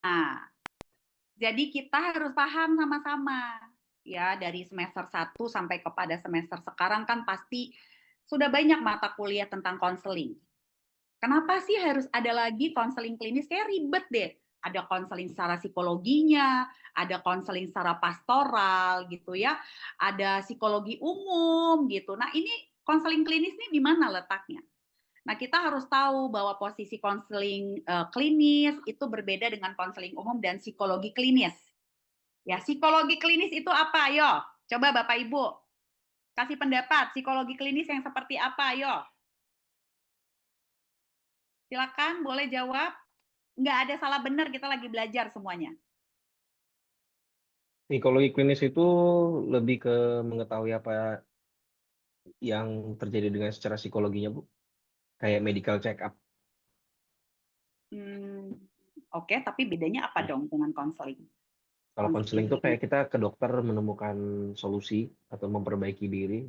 Nah, jadi kita harus paham sama-sama. Ya, dari semester 1 sampai kepada semester sekarang kan pasti sudah banyak mata kuliah tentang konseling. Kenapa sih harus ada lagi konseling klinis? Kayak ribet deh. Ada konseling secara psikologinya, ada konseling secara pastoral gitu ya, ada psikologi umum gitu. Nah, ini konseling klinis ini di mana letaknya? Nah, kita harus tahu bahwa posisi konseling klinis itu berbeda dengan konseling umum dan psikologi klinis. Ya, psikologi klinis itu apa? Ayo, coba Bapak Ibu kasih pendapat. Psikologi klinis yang seperti apa? Ayo, silakan boleh jawab. Nggak ada salah benar, kita lagi belajar semuanya. Psikologi klinis itu lebih ke mengetahui apa yang terjadi dengan secara psikologinya, Bu. Kayak medical check up. Oke, tapi bedanya apa Ya. dong dengan konseling? Kalau Konseling konseling itu klinis. kayak kita ke dokter menemukan solusi atau memperbaiki diri.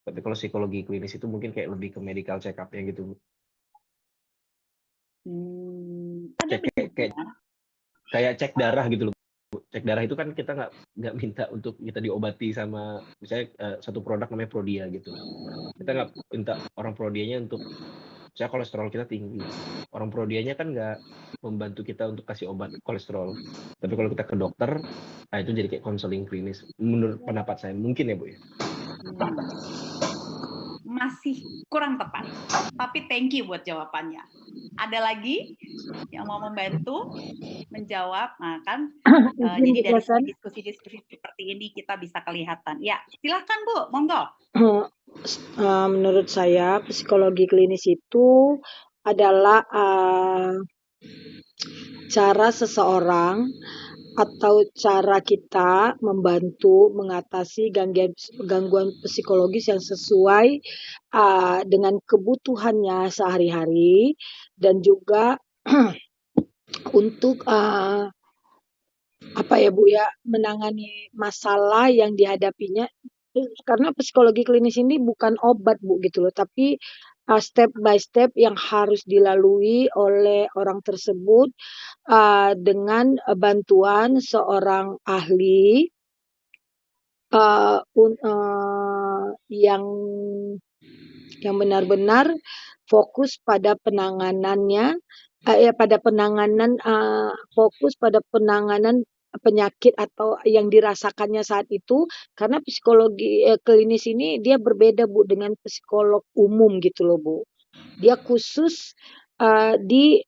Tapi kalau psikologi klinis itu mungkin kayak lebih ke medical check up ya gitu, Bu. Ada Cek kayak bedanya. kayak cek darah gitu loh, Bu. Cek darah itu kan kita nggak minta untuk kita diobati sama misalnya satu produk namanya Prodia gitu. Kita nggak minta orang Prodianya untuk misalnya kolesterol kita tinggi. Orang Prodianya kan nggak membantu kita untuk kasih obat kolesterol. Tapi kalau kita ke dokter, nah itu jadi kayak konseling klinis. Menurut pendapat saya mungkin ya, Bu ya. Masih kurang tepat. Tapi thank you buat jawabannya. Ada lagi yang mau membantu menjawab? Nah, kan jadi dari diskusi-diskusi seperti ini kita bisa kelihatan. Ya, silahkan Bu, monggo. Menurut saya psikologi klinis itu adalah cara seseorang atau cara kita membantu mengatasi gangguan psikologis yang sesuai dengan kebutuhannya sehari-hari dan juga untuk apa ya Bu ya, menangani masalah yang dihadapinya. Karena psikologi klinis ini bukan obat Bu gitu loh, tapi step by step yang harus dilalui oleh orang tersebut dengan bantuan seorang ahli yang benar-benar fokus pada penanganannya, fokus pada penanganan penyakit atau yang dirasakannya saat itu, karena psikologi klinis ini dia berbeda Bu dengan psikolog umum gitu loh Bu. Dia khusus di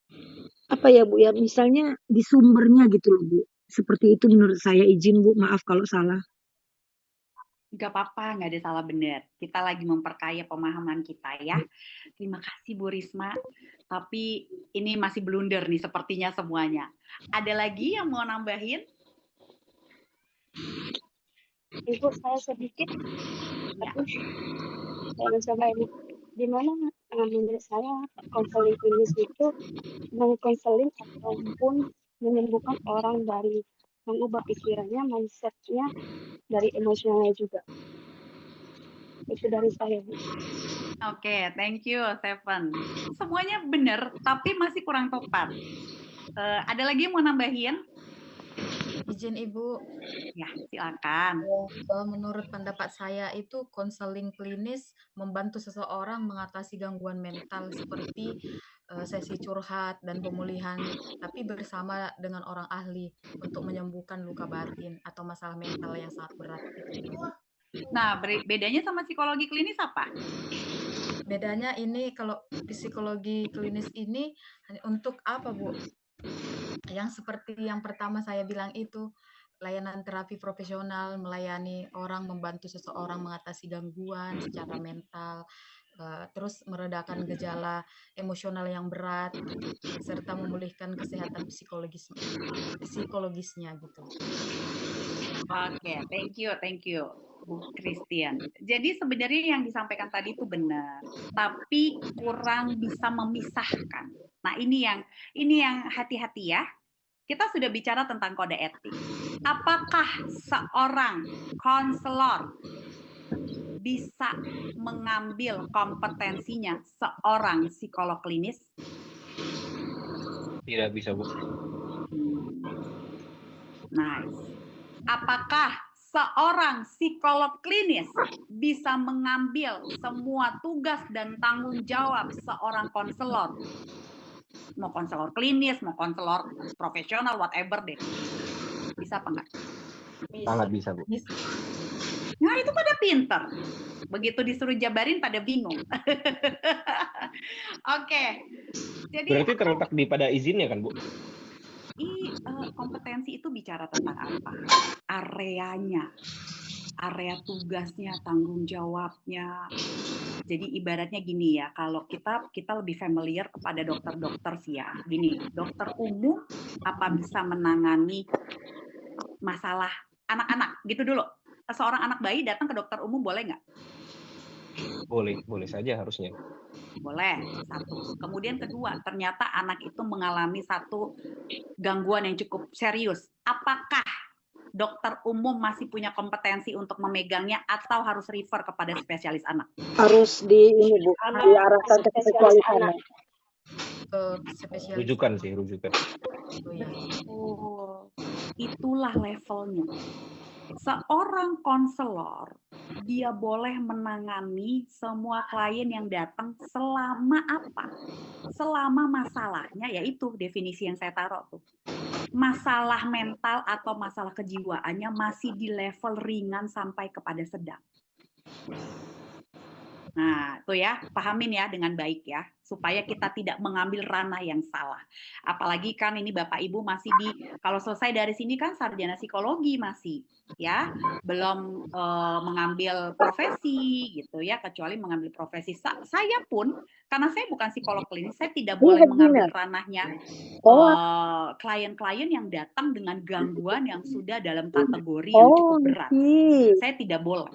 apa ya Bu ya, misalnya di sumbernya gitu loh Bu. Seperti itu menurut saya, izin Bu, maaf kalau salah. Nggak apa-apa, nggak ada salah benar. Kita lagi memperkaya pemahaman kita ya. Terima kasih Bu Risma. Tapi ini masih blunder nih sepertinya semuanya. Ada lagi yang mau nambahin? Ibu, saya sedikit. Ya. Saya coba ini. Dimana menurut saya konseling klinis itu mengkonseling ataupun menyembuhkan orang dari mengubah pikirannya, mindsetnya, dari emosionalnya juga. Itu dari saya, Bu. Oke, thank you, Seven. Semuanya benar, tapi masih kurang tepat. Ada lagi yang mau nambahin? Izin Ibu. Ya, silakan. Menurut pendapat saya itu konseling klinis membantu seseorang mengatasi gangguan mental seperti sesi curhat dan pemulihan, tapi bersama dengan orang ahli untuk menyembuhkan luka batin atau masalah mental yang sangat berat. Nah, bedanya sama psikologi klinis apa? Bedanya ini kalau psikologi klinis ini untuk apa, Bu? Yang seperti yang pertama saya bilang itu, layanan terapi profesional, melayani orang, membantu seseorang mengatasi gangguan secara mental, terus meredakan gejala emosional yang berat, serta memulihkan kesehatan psikologisnya gitu. Oke, thank you, Bu Christian. Jadi sebenarnya yang disampaikan tadi itu benar, tapi kurang bisa memisahkan. Nah, ini yang hati-hati ya. Kita sudah bicara tentang kode etik. Apakah seorang konselor bisa mengambil kompetensinya seorang psikolog klinis? Tidak bisa, Bu. Nice. Apakah seorang psikolog klinis bisa mengambil semua tugas dan tanggung jawab seorang konselor? Mau konselor klinis, mau konselor profesional, whatever deh. Bisa apa enggak? Sangat bisa, Bu. Bisa. Nah, itu pada pinter. Begitu disuruh jabarin pada bingung. Oke. Jadi Berarti terletak di pada izinnya kan, Bu? kompetensi itu bicara tentang apa? Areanya, area tugasnya, tanggung jawabnya. Jadi ibaratnya gini ya, kalau kita lebih familiar kepada dokter-dokter sih ya. Gini, dokter umum apa bisa menangani masalah anak-anak gitu dulu. Seorang anak bayi datang ke dokter umum boleh nggak? Boleh saja harusnya. Boleh, satu. Kemudian kedua, ternyata anak itu mengalami satu gangguan yang cukup serius. Apakah dokter umum masih punya kompetensi untuk memegangnya atau harus refer kepada spesialis anak? Harus diarahkan ke spesialis anak. Ke spesialis. Rujukan. Oh, ya. Itulah levelnya. Seorang konselor, dia boleh menangani semua klien yang datang selama apa? Selama masalahnya, yaitu definisi yang saya taruh tuh. Masalah mental atau masalah kejiwaannya masih di level ringan sampai kepada sedang. Nah, itu ya, pahamin ya dengan baik ya, supaya kita tidak mengambil ranah yang salah. Apalagi kan ini Bapak Ibu masih kalau selesai dari sini kan sarjana psikologi masih, ya, belum mengambil profesi gitu ya, kecuali mengambil profesi. Saya pun, karena saya bukan psikolog klinis, saya tidak boleh mengambil ranahnya klien-klien yang datang dengan gangguan yang sudah dalam kategori yang cukup berat. Saya tidak boleh.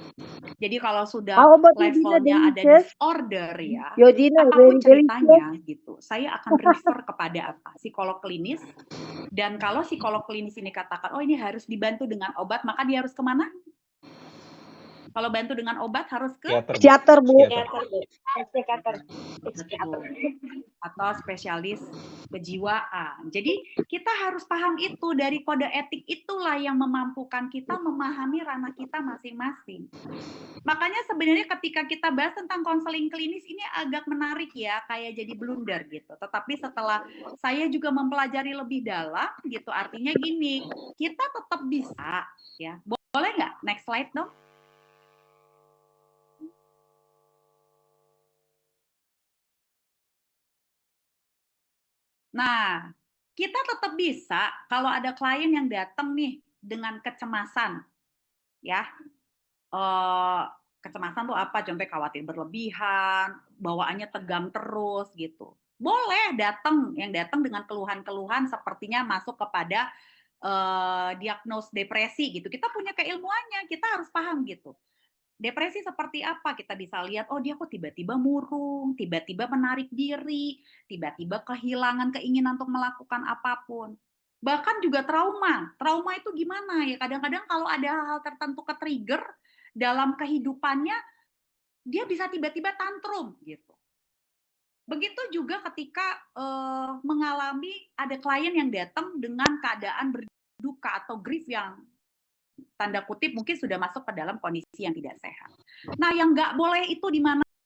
Jadi kalau sudah levelnya ada disorder ya, apapun ceritanya gitu, saya akan refer kepada apa? Psikolog klinis. Dan kalau psikolog klinis ini katakan, oh ini harus dibantu dengan obat, maka dia harus kemana? Kalau bantu dengan obat harus ke psikiater, Bu. Atau spesialis kejiwaan. Jadi kita harus paham itu, dari kode etik itulah yang memampukan kita memahami ranah kita masing-masing. Makanya sebenarnya ketika kita bahas tentang konseling klinis ini agak menarik ya, kayak jadi blunder gitu. Tetapi setelah saya juga mempelajari lebih dalam gitu, artinya gini, kita tetap bisa ya. Boleh nggak? Next slide dong. Nah, kita tetap bisa kalau ada klien yang datang nih dengan kecemasan, ya. Kecemasan tuh apa? Contohnya khawatir berlebihan, bawaannya tegang terus gitu. Boleh yang datang dengan keluhan-keluhan sepertinya masuk kepada diagnos depresi gitu. Kita punya keilmuannya, kita harus paham gitu. Depresi seperti apa? Kita bisa lihat, oh dia kok tiba-tiba murung, tiba-tiba menarik diri, tiba-tiba kehilangan keinginan untuk melakukan apapun. Bahkan juga trauma. Trauma itu gimana ya? Kadang-kadang kalau ada hal tertentu ke-trigger dalam kehidupannya, dia bisa tiba-tiba tantrum gitu. Begitu juga ketika mengalami ada klien yang datang dengan keadaan berduka atau grief yang tanda kutip mungkin sudah masuk ke dalam kondisi yang tidak sehat. Nah, yang nggak boleh itu di mana